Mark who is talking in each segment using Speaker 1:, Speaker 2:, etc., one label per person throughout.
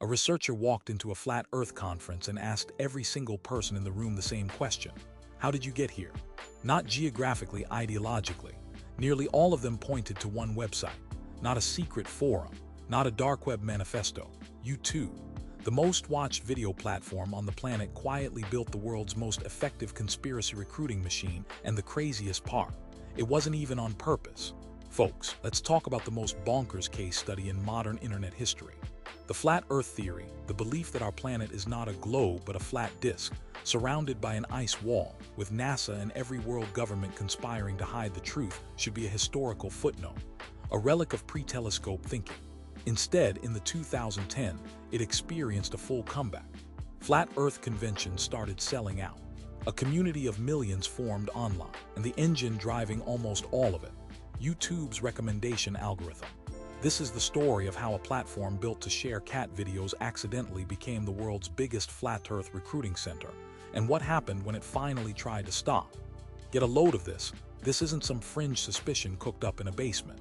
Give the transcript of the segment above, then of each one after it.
Speaker 1: A researcher walked into a flat Earth conference and asked every single person in the room the same question. How did you get here? Not geographically, ideologically. Nearly all of them pointed to one website. Not a secret forum, not a dark web manifesto. YouTube, the most watched video platform on the planet, quietly built the world's most effective conspiracy recruiting machine, and the craziest part, it wasn't even on purpose. Folks, let's talk about the most bonkers case study in modern internet history. The flat Earth theory, the belief that our planet is not a globe but a flat disk, surrounded by an ice wall, with NASA and every world government conspiring to hide the truth, should be a historical footnote, a relic of pre-telescope thinking. Instead, in the 2010, it experienced a full comeback. Flat Earth conventions started selling out. A community of millions formed online, and the engine driving almost all of it, YouTube's recommendation algorithm. This is the story of how a platform built to share cat videos accidentally became the world's biggest flat Earth recruiting center, and what happened when it finally tried to stop. Get a load of this. This isn't some fringe suspicion cooked up in a basement.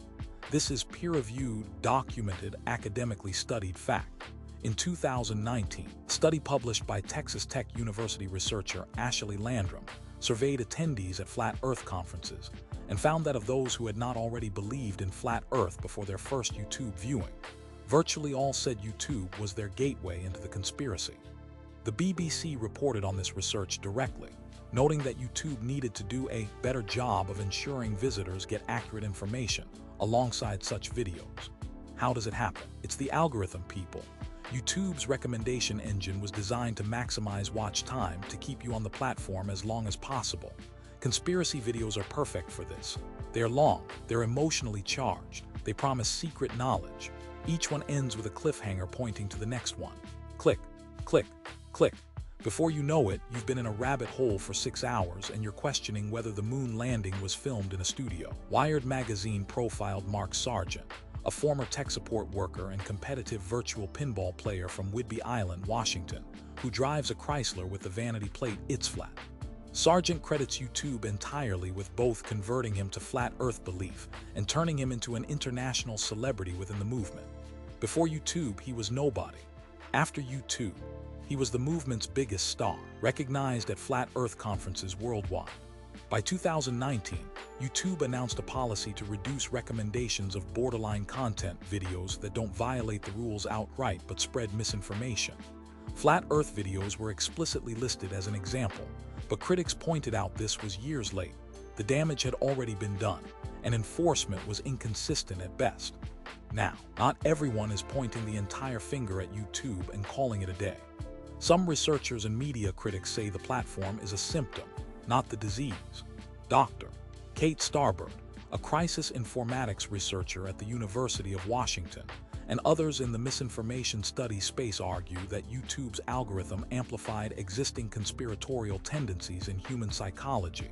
Speaker 1: This is peer-reviewed, documented, academically studied fact. In 2019, a study published by Texas Tech University researcher Ashley Landrum surveyed attendees at flat Earth conferences and found that of those who had not already believed in flat Earth before their first YouTube viewing, virtually all said YouTube was their gateway into the conspiracy. The BBC reported on this research directly, noting that YouTube needed to do a better job of ensuring visitors get accurate information alongside such videos. How does it happen? It's the algorithm, people. YouTube's recommendation engine was designed to maximize watch time to keep you on the platform as long as possible. Conspiracy videos are perfect for this. They're long, they're emotionally charged, they promise secret knowledge. Each one ends with a cliffhanger pointing to the next one. Click, click, click. Before you know it, you've been in a rabbit hole for 6 hours and you're questioning whether the moon landing was filmed in a studio. Wired magazine profiled Mark Sargent, a former tech support worker and competitive virtual pinball player from Whidbey Island, Washington, who drives a Chrysler with the vanity plate "It's Flat." Sargent credits YouTube entirely with both converting him to flat Earth belief and turning him into an international celebrity within the movement. Before YouTube, he was nobody. After YouTube, he was the movement's biggest star, recognized at flat Earth conferences worldwide. By 2019, YouTube announced a policy to reduce recommendations of borderline content videos that don't violate the rules outright but spread misinformation. Flat Earth videos were explicitly listed as an example, but critics pointed out this was years late. The damage had already been done, and enforcement was inconsistent at best. Now, not everyone is pointing the entire finger at YouTube and calling it a day. Some researchers and media critics say the platform is a symptom, not the disease. Dr. Kate Starbird, a crisis informatics researcher at the University of Washington, and others in the misinformation studies space argue that YouTube's algorithm amplified existing conspiratorial tendencies in human psychology,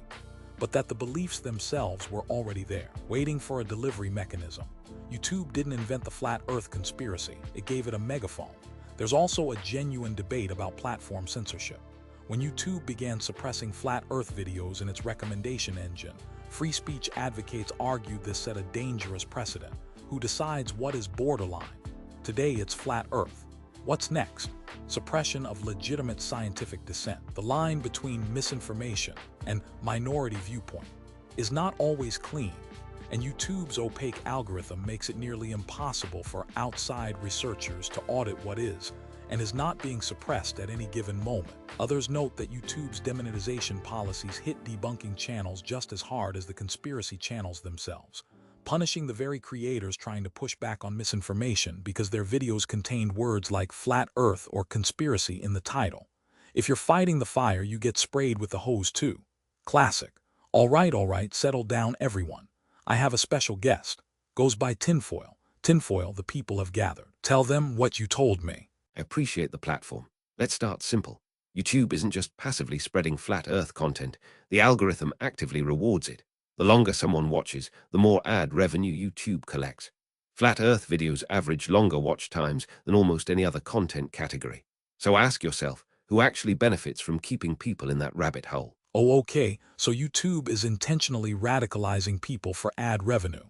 Speaker 1: but that the beliefs themselves were already there, waiting for a delivery mechanism. YouTube didn't invent the flat Earth conspiracy, it gave it a megaphone. There's also a genuine debate about platform censorship. When YouTube began suppressing flat Earth videos in its recommendation engine, free speech advocates argued this set a dangerous precedent. Who decides what is borderline? Today it's flat Earth. What's next? Suppression of legitimate scientific dissent. The line between misinformation and minority viewpoint is not always clean, and YouTube's opaque algorithm makes it nearly impossible for outside researchers to audit what is and is not being suppressed at any given moment. Others note that YouTube's demonetization policies hit debunking channels just as hard as the conspiracy channels themselves, punishing the very creators trying to push back on misinformation because their videos contained words like flat Earth or conspiracy in the title. If you're fighting the fire, you get sprayed with the hose too. Classic. All right, settle down everyone. I have a special guest. Goes by Tinfoil. Tinfoil, the people have gathered. Tell them what you told me.
Speaker 2: I appreciate the platform. Let's start simple. YouTube isn't just passively spreading flat Earth content. The algorithm actively rewards it. The longer someone watches, the more ad revenue YouTube collects. Flat Earth videos average longer watch times than almost any other content category. So ask yourself, who actually benefits from keeping people in that rabbit hole?
Speaker 1: Oh, okay, so YouTube is intentionally radicalizing people for ad revenue.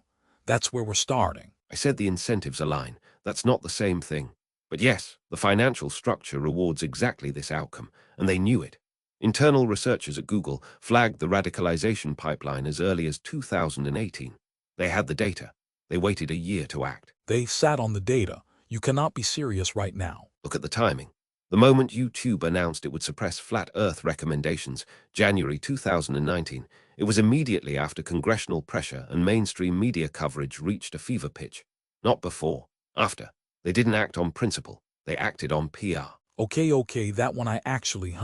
Speaker 1: That's where we're starting.
Speaker 2: I said the incentives align. That's not the same thing. But yes, the financial structure rewards exactly this outcome, and they knew it. Internal researchers at Google flagged the radicalization pipeline as early as 2018. They had the data. They waited a year to act.
Speaker 1: They sat on the data. You cannot be serious right now.
Speaker 2: Look at the timing. The moment YouTube announced it would suppress flat Earth recommendations, January 2019, it was immediately after congressional pressure and mainstream media coverage reached a fever pitch. Not before, after. They didn't act on principle. They acted on PR.
Speaker 1: Okay, that one I actually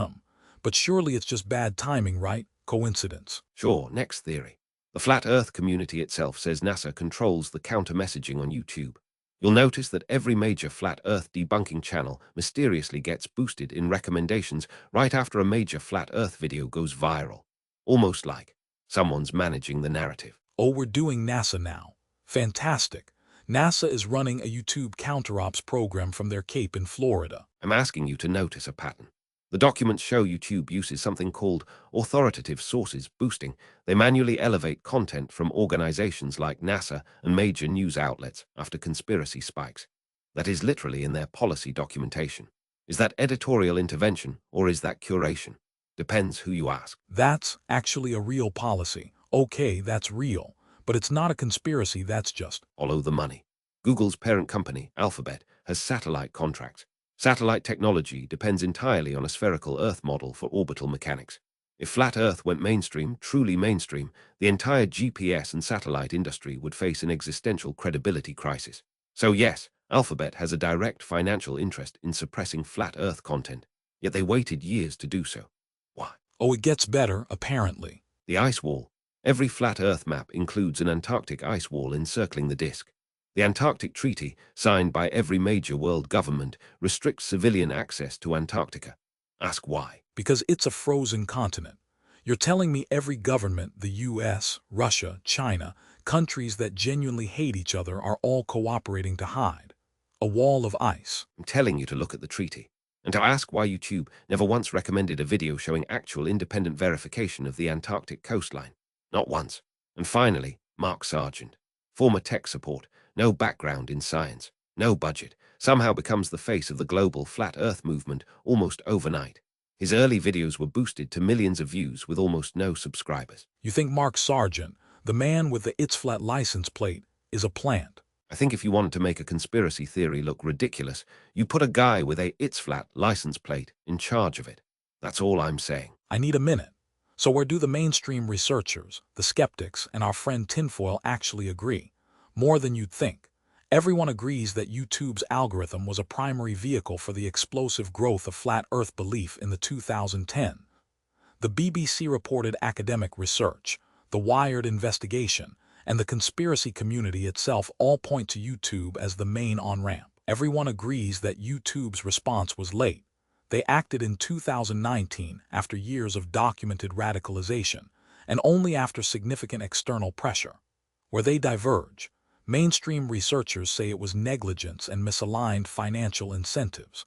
Speaker 1: But surely it's just bad timing, right? Coincidence.
Speaker 2: Sure, next theory. The flat Earth community itself says NASA controls the counter-messaging on YouTube. You'll notice that every major flat Earth debunking channel mysteriously gets boosted in recommendations right after a major flat Earth video goes viral. Almost like someone's managing the narrative.
Speaker 1: Oh, we're doing NASA now. Fantastic. NASA is running a YouTube counter-ops program from their Cape in Florida.
Speaker 2: I'm asking you to notice a pattern. The documents show YouTube uses something called authoritative sources boosting. They manually elevate content from organizations like NASA and major news outlets after conspiracy spikes. That is literally in their policy documentation. Is that editorial intervention or is that curation? Depends who you ask.
Speaker 1: That's actually a real policy. Okay, that's real. But it's not a conspiracy, that's just
Speaker 2: Follow the money. Google's parent company, Alphabet, has satellite contracts. Satellite technology depends entirely on a spherical Earth model for orbital mechanics. If flat Earth went mainstream, truly mainstream, the entire GPS and satellite industry would face an existential credibility crisis. So yes, Alphabet has a direct financial interest in suppressing flat Earth content, yet they waited years to do so. Why?
Speaker 1: Oh, it gets better, apparently.
Speaker 2: The ice wall. Every flat Earth map includes an Antarctic ice wall encircling the disk. The Antarctic Treaty, signed by every major world government, restricts civilian access to Antarctica. Ask why.
Speaker 1: Because it's a frozen continent. You're telling me every government, the US, Russia, China, countries that genuinely hate each other are all cooperating to hide a wall of ice.
Speaker 2: I'm telling you to look at the treaty, and to ask why YouTube never once recommended a video showing actual independent verification of the Antarctic coastline. Not once. And finally, Mark Sargent, former tech support, no background in science, no budget, somehow becomes the face of the global flat Earth movement almost overnight. His early videos were boosted to millions of views with almost no subscribers.
Speaker 1: You think Mark Sargent, the man with the It's Flat license plate, is a plant?
Speaker 2: I think if you wanted to make a conspiracy theory look ridiculous, you put a guy with a It's Flat license plate in charge of it. That's all I'm saying.
Speaker 1: I need a minute. So where do the mainstream researchers, the skeptics, and our friend Tinfoil actually agree? More than you'd think. Everyone agrees that YouTube's algorithm was a primary vehicle for the explosive growth of flat Earth belief in the 2010. The BBC reported academic research, the Wired investigation, and the conspiracy community itself all point to YouTube as the main on-ramp. Everyone agrees that YouTube's response was late. They acted in 2019 after years of documented radicalization, and only after significant external pressure. Where they diverge, mainstream researchers say it was negligence and misaligned financial incentives.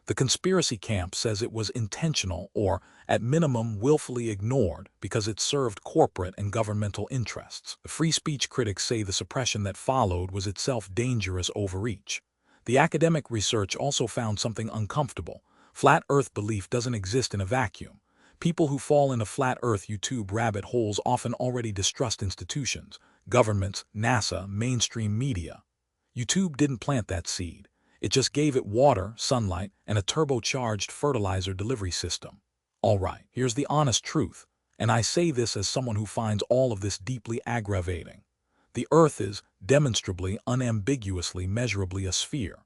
Speaker 1: The conspiracy camp says it was intentional or, at minimum, willfully ignored because it served corporate and governmental interests. The free speech critics say the suppression that followed was itself dangerous overreach. The academic research also found something uncomfortable. Flat Earth belief doesn't exist in a vacuum. People who fall into flat Earth YouTube rabbit holes often already distrust institutions, governments, NASA, mainstream media. YouTube didn't plant that seed. It just gave it water, sunlight, and a turbocharged fertilizer delivery system. All right, here's the honest truth, and I say this as someone who finds all of this deeply aggravating. The Earth is, demonstrably, unambiguously, measurably a sphere.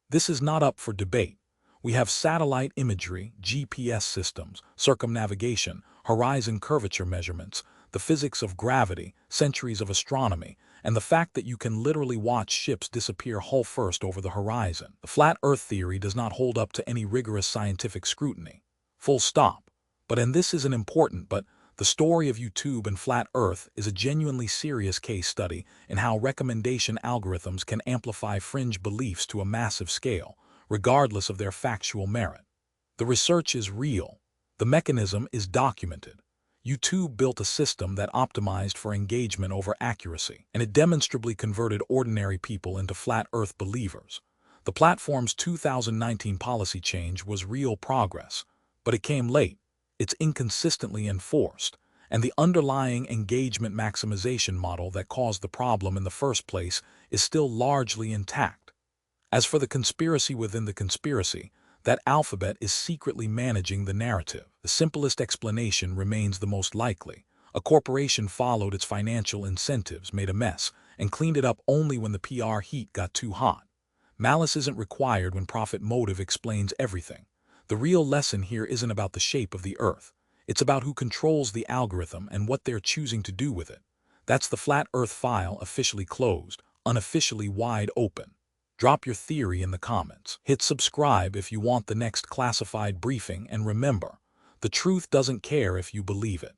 Speaker 1: This is not up for debate. We have satellite imagery, GPS systems, circumnavigation, horizon curvature measurements, the physics of gravity, centuries of astronomy, and the fact that you can literally watch ships disappear hull first over the horizon. The flat Earth theory does not hold up to any rigorous scientific scrutiny. Full stop. And this isn't important, but the story of YouTube and flat Earth is a genuinely serious case study in how recommendation algorithms can amplify fringe beliefs to a massive scale, regardless of their factual merit. The research is real. The mechanism is documented. YouTube built a system that optimized for engagement over accuracy, and it demonstrably converted ordinary people into flat Earth believers. The platform's 2019 policy change was real progress, but it came late, it's inconsistently enforced, and the underlying engagement maximization model that caused the problem in the first place is still largely intact. As for the conspiracy within the conspiracy, that Alphabet is secretly managing the narrative. The simplest explanation remains the most likely. A corporation followed its financial incentives, made a mess, and cleaned it up only when the PR heat got too hot. Malice isn't required when profit motive explains everything. The real lesson here isn't about the shape of the Earth. It's about who controls the algorithm and what they're choosing to do with it. That's the Flat Earth file officially closed, unofficially wide open. Drop your theory in the comments. Hit subscribe if you want the next classified briefing, and remember, the truth doesn't care if you believe it.